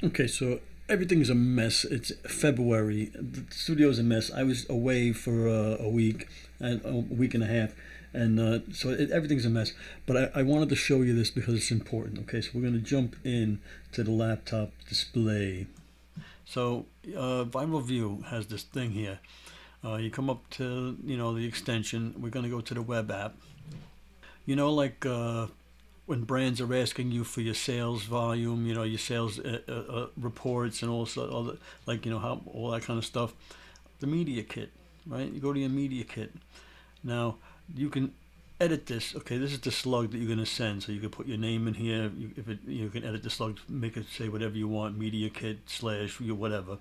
Okay, so everything's a mess. It's February. The studio's a mess. I was away for a week and a week and a half, and everything's a mess. But I wanted to show you this because it's important. Okay, so we're gonna jump in to the laptop display. So Viral Vue has this thing here. You come up to the extension. We're gonna go to the web app. Like when brands are asking you for your sales volume, your sales reports and also all the, how all that kind of stuff. The media kit, right? You go to your media kit. Now you can edit this. Okay, this is the slug that you're going to send. So you can put your name in here. You can edit the slug, make it say whatever you want. Media kit / your whatever,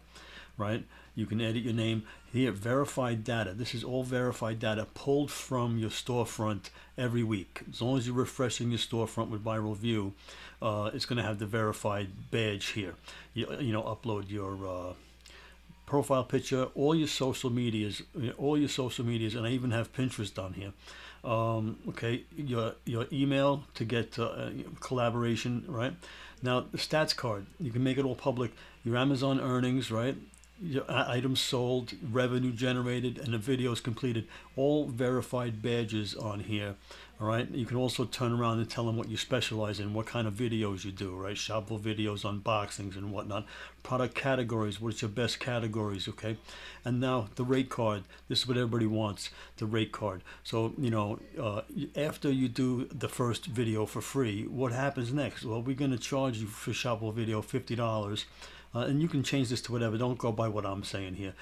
right? You can edit your name here. Verified data. This is all verified data pulled from your storefront every week. As long as you're refreshing your storefront with Viral Vue, it's going to have the verified badge here. Upload your profile picture, all your social medias, and I even have Pinterest on here. Okay, your email to get collaboration, right? Now the stats card, you can make it all public. Your Amazon earnings, right? Your items sold, revenue generated, and the videos completed. All verified badges on here. All right. You can also turn around and tell them what you specialize in, what kind of videos you do, right? Shopful videos, unboxings, and whatnot. Product categories. What's your best categories? Okay. And now the rate card. This is what everybody wants. The rate card. So after you do the first video for free, what happens next? Well, we're going to charge you for Shopful video $50. And you can change this to whatever. Don't go by what I'm saying here.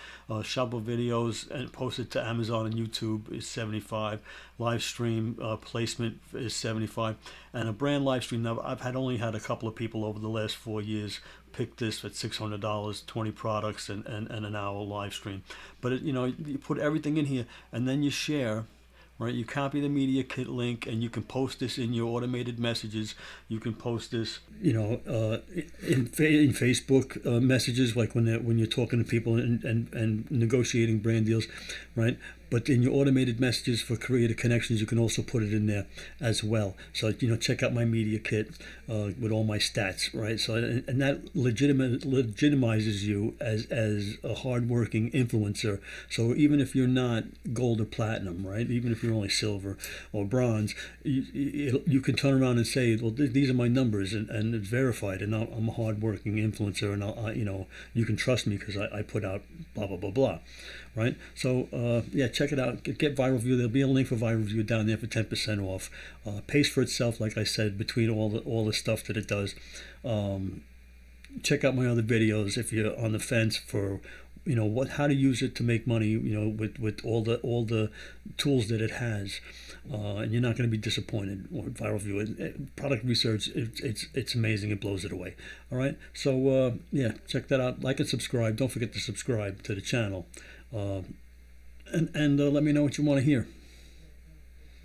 Shopful videos and post it to Amazon and YouTube is $75. Live stream placement is $75. And a brand live stream. Now I've only had a couple of people over the last 4 years pick this at $600, 20 products and an hour live stream. But you put everything in here and then you share. Right, you copy the media kit link and you can post this in your automated messages. You can post this, in Facebook messages, like when you're talking to people and negotiating brand deals, right? But in your automated messages for creative connections, you can also put it in there as well. So check out my media kit with all my stats, right? So and that legitimizes you as a hardworking influencer. So even if you're not gold or platinum, right? Even if you're only silver or bronze, you can turn around and say, well, these are my numbers, and it's verified, and I'm a hardworking influencer, and you can trust me because I put out blah blah blah blah, right? So check it out. Get Viral Vue. There'll be a link for Viral Vue down there for 10% off. Pays for itself, like I said, between all the stuff that it does. Check out my other videos if you're on the fence for how to use it to make money, with all the tools that it has, and you're not going to be disappointed with Viral Vue. Product research, it's amazing. It blows it away. All right, so check that out. Like and subscribe. Don't forget to subscribe to the channel, and let me know what you want to hear.